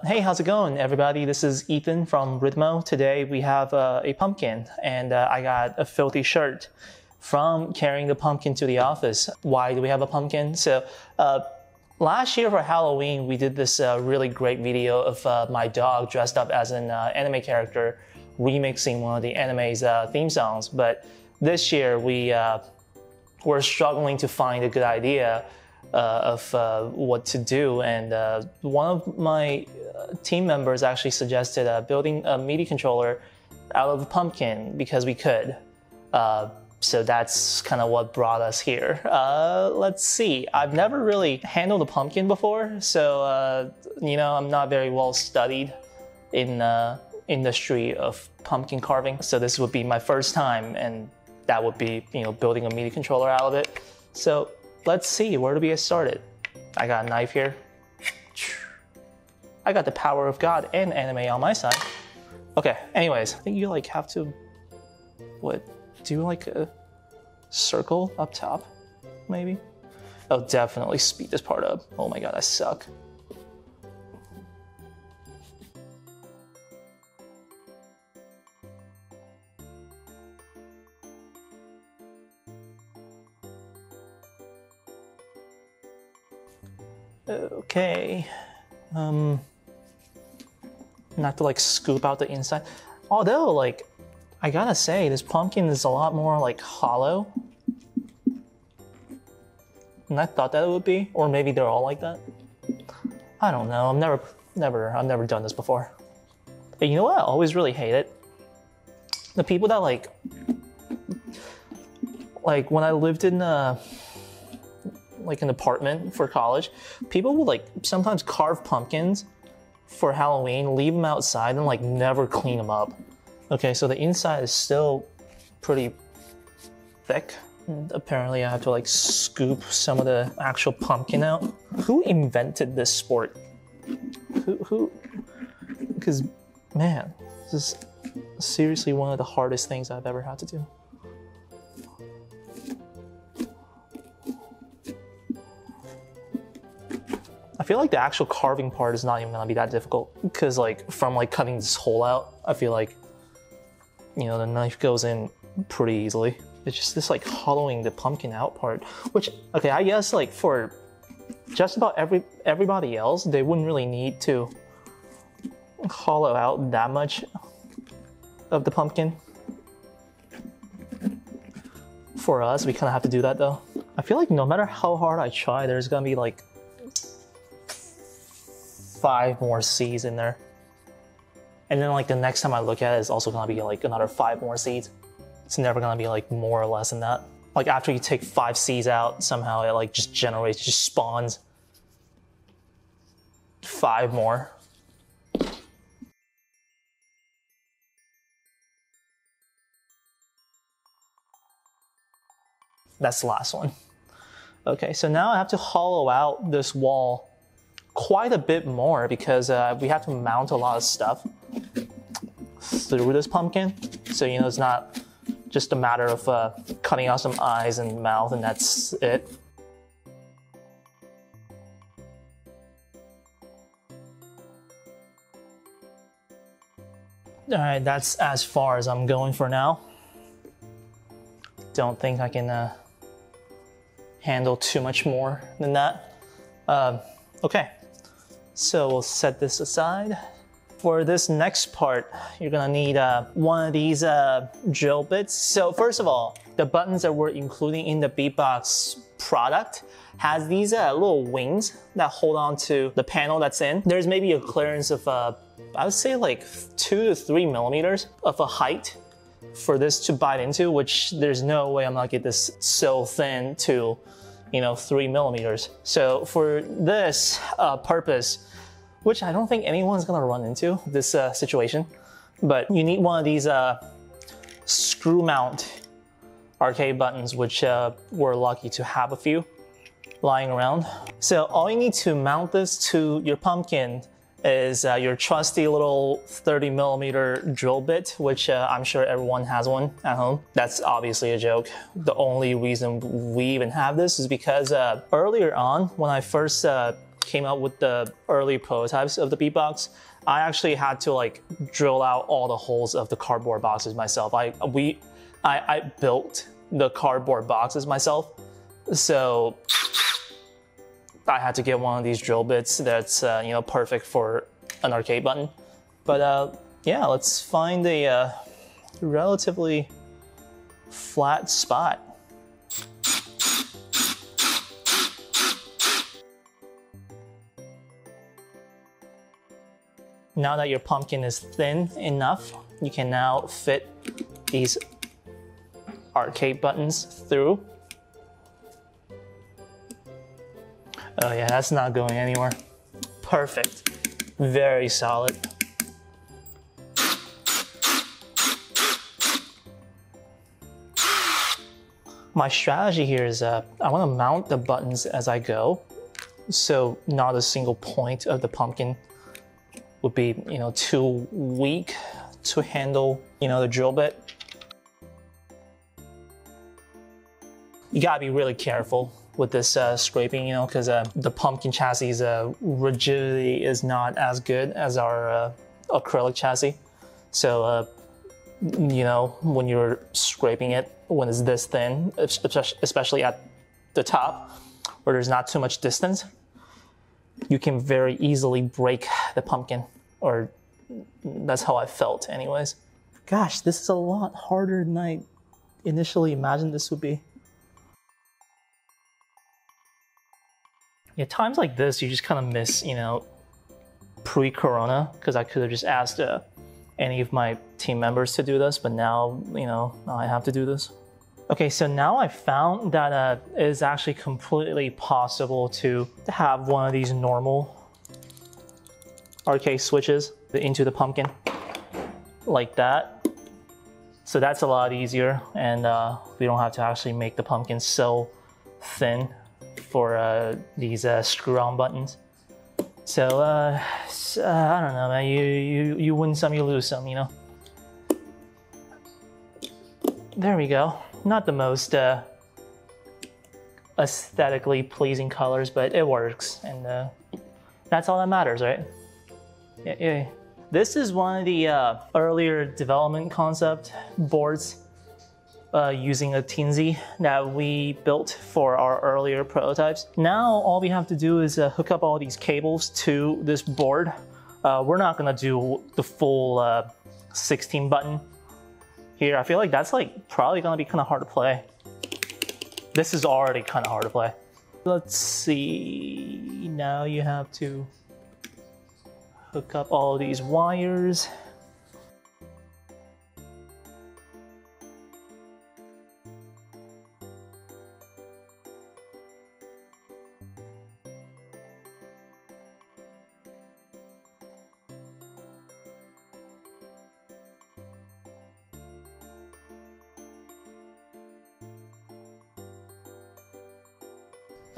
Hey, how's it going, everybody? This is Ethan from Rhythmo. Today we have a pumpkin, and I got a filthy shirt from carrying the pumpkin to the office. Why do we have a pumpkin? So last year for Halloween, we did this really great video of my dog dressed up as an anime character, remixing one of the anime's theme songs. But this year we're struggling to find a good idea of what to do, and one of my team members actually suggested building a MIDI controller out of a pumpkin because we could. So that's kind of what brought us here. Let's see. I've never really handled a pumpkin before, so I'm not very well studied in the industry of pumpkin carving. So this would be my first time, and that would be building a MIDI controller out of it. So let's see, where do we get started? I got a knife here. I got the power of God and anime on my side. Okay, anyways, I think you have to, do a circle up top, maybe? Oh, definitely speed this part up. Oh my God, I suck. Okay, not to scoop out the inside. Although I gotta say, this pumpkin is a lot more hollow than I thought that it would be, or maybe they're all like that. I don't know. I've never done this before. But you know what? I always really hate it. The people that when I lived in an apartment for college, people would sometimes carve pumpkins for Halloween, leave them outside, and never clean them up. Okay, so the inside is still pretty thick. And apparently I have to scoop some of the actual pumpkin out. Who invented this sport? Who? Because man, this is seriously one of the hardest things I've ever had to do. I feel like the actual carving part is not even gonna be that difficult, because from cutting this hole out, I feel like the knife goes in pretty easily. It's just this hollowing the pumpkin out part, which, okay, I guess for just about everybody else, they wouldn't really need to hollow out that much of the pumpkin. For us, we kind of have to do that though. I feel like no matter how hard I try, there's gonna be 5 more seeds in there. And then the next time I look at it, it's also gonna be another 5 more seeds. It's never gonna be more or less than that. After you take 5 seeds out, somehow it just generates, just spawns 5 more. That's the last one. Okay, so now I have to hollow out this wall quite a bit more, because we have to mount a lot of stuff through this pumpkin. So it's not just a matter of cutting out some eyes and mouth and that's it. Alright, that's as far as I'm going for now. Don't think I can handle too much more than that. Okay, so we'll set this aside. For this next part, you're gonna need one of these drill bits. So first of all, the buttons that we're including in the Beatbox product has these little wings that hold on to the panel that's in. There's maybe a clearance of, I would say 2 to 3 millimeters of a height for this to bite into, which there's no way I'm gonna get this so thin to 3 millimeters. So for this purpose, which I don't think anyone's gonna run into this situation, but you need one of these screw mount arcade buttons, which we're lucky to have a few lying around. So all you need to mount this to your pumpkin is your trusty little 30 millimeter drill bit, which I'm sure everyone has one at home. That's obviously a joke. The only reason we even have this is because earlier on, when I first came out with the early prototypes of the beatbox, I actually had to like drill out all the holes of the cardboard boxes myself. I built the cardboard boxes myself, so I had to get one of these drill bits that's you know, perfect for an arcade button. But yeah, let's find a relatively flat spot. Now that your pumpkin is thin enough, you can now fit these arcade buttons through. Oh yeah, that's not going anywhere. Perfect. Very solid. My strategy here is I want to mount the buttons as I go, so not a single point of the pumpkin would be, you know, too weak to handle, you know, the drill bit. You gotta be really careful with this scraping, you know, because the pumpkin chassis's rigidity is not as good as our acrylic chassis. So, you know, when you're scraping it, when it's this thin, especially at the top, where there's not too much distance, you can very easily break the pumpkin, or that's how I felt anyways. Gosh, this is a lot harder than I initially imagined this would be. Yeah, times like this, you just kind of miss, you know, pre-corona, because I could have just asked any of my team members to do this, but now, you know, I have to do this. Okay, so now I found that it is actually completely possible to have one of these normal arcade switches into the pumpkin, like that. So that's a lot easier, and we don't have to actually make the pumpkin so thin for these screw-on buttons. So, I don't know, man, you win some, you lose some, you know? There we go. Not the most aesthetically pleasing colors, but it works, and that's all that matters, right? Yeah. This is one of the earlier development concept boards using a Teensy that we built for our earlier prototypes. Now all we have to do is hook up all these cables to this board. We're not gonna do the full 16 button here. I feel like that's like probably gonna be kind of hard to play. This is already kind of hard to play. Let's see, now you have to hook up all these wires.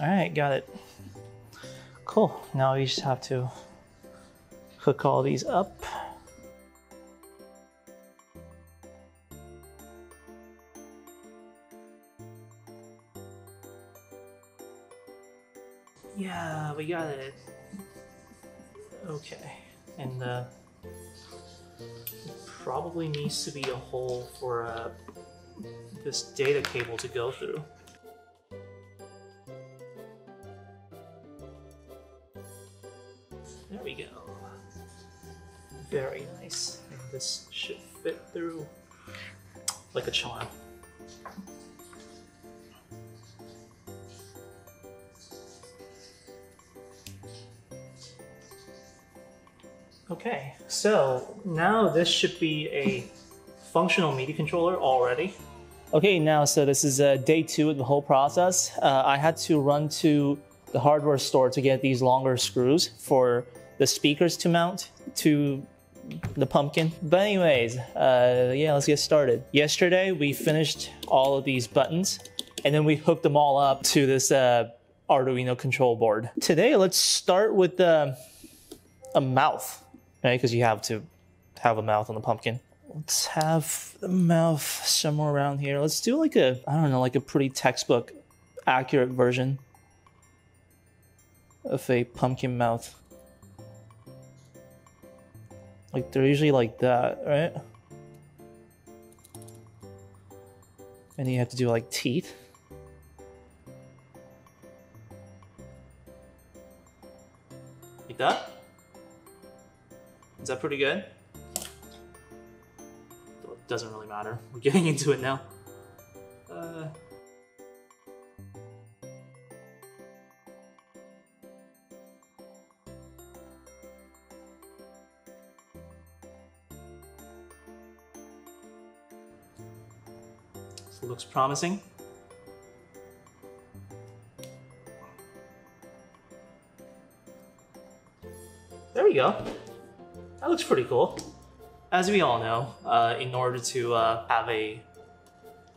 All right, got it. Cool, now we just have to hook all these up. Yeah, we got it. Okay, and probably needs to be a hole for this data cable to go through. There we go. Very nice. And this should fit through like a charm. Okay, so now this should be a functional MIDI controller already. Okay, now so this is day 2 of the whole process. I had to run to the hardware store to get these longer screws for the speakers to mount to the pumpkin. But anyways, yeah, let's get started. Yesterday we finished all of these buttons, and then we hooked them all up to this Arduino control board. Today, let's start with a mouth, right? Because you have to have a mouth on the pumpkin. Let's have the mouth somewhere around here. Let's do like a, I don't know, like a pretty textbook accurate version. of a pumpkin mouth. Like they're usually like that, right? And you have to do like teeth. Like that? Is that pretty good? It doesn't really matter. We're getting into it now. So it looks promising. There we go. That looks pretty cool. As we all know, in order to have a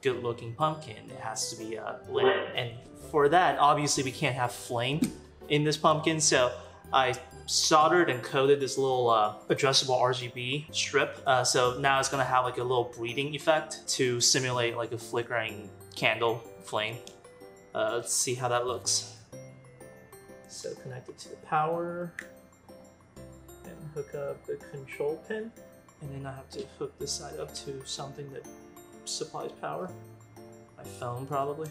good-looking pumpkin, it has to be lit. And for that, obviously we can't have flame in this pumpkin, so I soldered and coated this little adjustable RGB strip. So now it's gonna have like a little breathing effect to simulate like a flickering candle flame. Let's see how that looks. So connect it to the power and hook up the control pin. And then I have to hook this side up to something that supplies power. My phone, probably.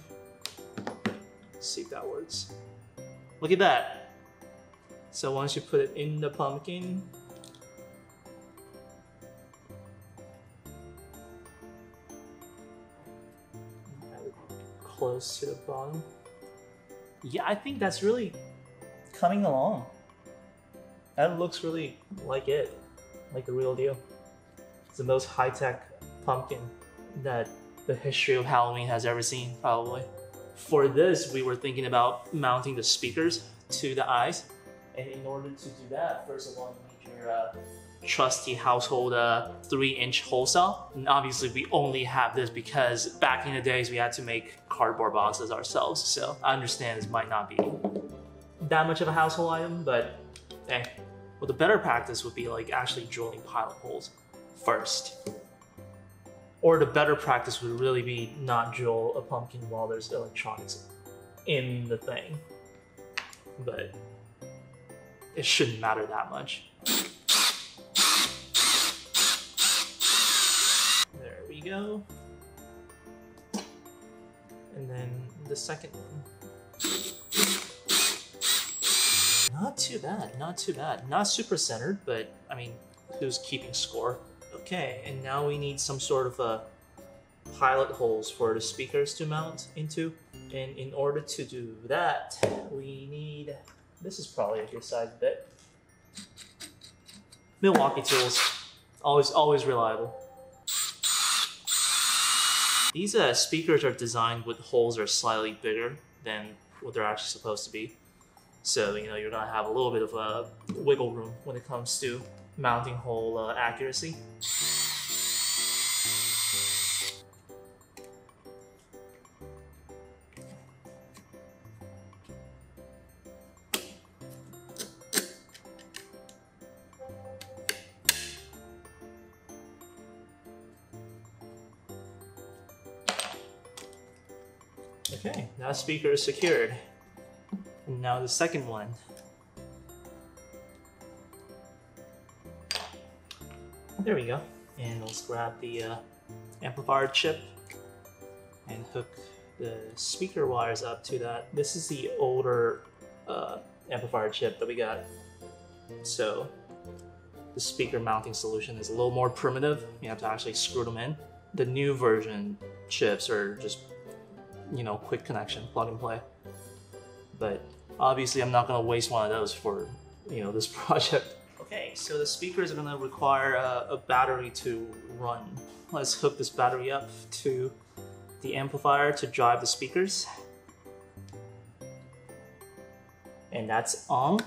Let's see if that works. Look at that. So once you put it in the pumpkin, have it close to the bottom. Yeah, I think that's really coming along. That looks really like it, like the real deal. It's the most high-tech pumpkin that the history of Halloween has ever seen, probably. For this, we were thinking about mounting the speakers to the eyes. And in order to do that, first of all, you need your trusty household 3-inch hole saw. And obviously, we only have this because back in the days, we had to make cardboard boxes ourselves. So I understand this might not be that much of a household item, but hey. Well, the better practice would be like actually drilling pilot holes first. Or the better practice would really be not drill a pumpkin while there's electronics in the thing. But it shouldn't matter that much. There we go. And then the second one. Not too bad, not too bad. Not super centered, but I mean, who's keeping score? Okay, and now we need some sort of pilot holes for the speakers to mount into. And in order to do that, we need, this is probably a good size bit. Milwaukee tools, always reliable. These speakers are designed with holes that are slightly bigger than what they're actually supposed to be. So, you know, you're gonna have a little bit of wiggle room when it comes to mounting hole accuracy. Okay, now the speaker is secured. And now the second one. There we go. And let's grab the amplifier chip and hook the speaker wires up to that. This is the older amplifier chip that we got. So the speaker mounting solution is a little more primitive. You have to actually screw them in. The new version chips are just, you know, quick connection, plug and play. But obviously I'm not gonna waste one of those for, you know, this project. Okay, so the speakers are gonna require a battery to run. Let's hook this battery up to the amplifier to drive the speakers. And that's on,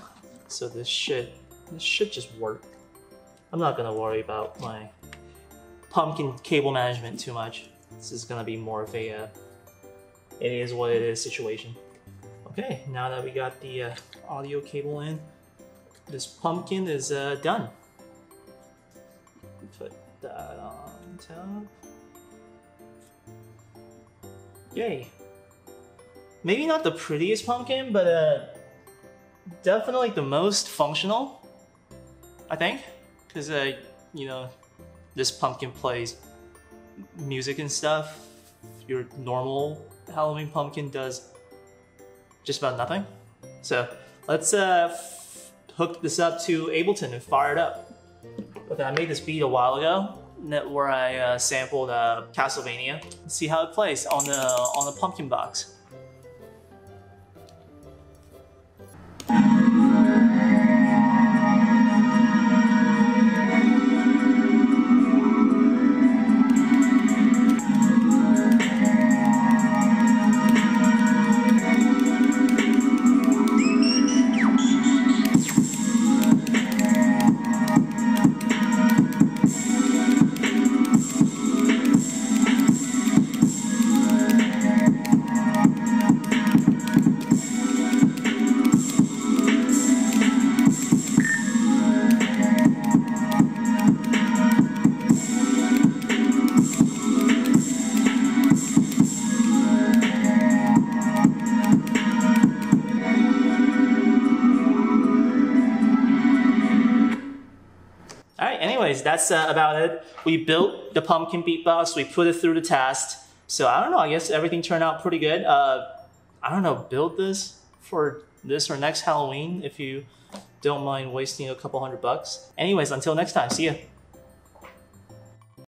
so this should just work. I'm not gonna worry about my pumpkin cable management too much. This is gonna be more of a it is what it is situation. Okay, now that we got the audio cable in, this pumpkin is done. Put that on top. Yay. Maybe not the prettiest pumpkin, but definitely the most functional, I think, because you know, this pumpkin plays music and stuff. Your normal Halloween pumpkin does just about nothing. So let's hook this up to Ableton and fire it up. Okay, I made this beat a while ago where I sampled Castlevania. Let's see how it plays on the pumpkin box. Anyways, that's about it. We built the pumpkin beatbox, we put it through the test. So I don't know, I guess everything turned out pretty good. I don't know, build this for this or next Halloween if you don't mind wasting a couple $100. Anyways, until next time, see ya.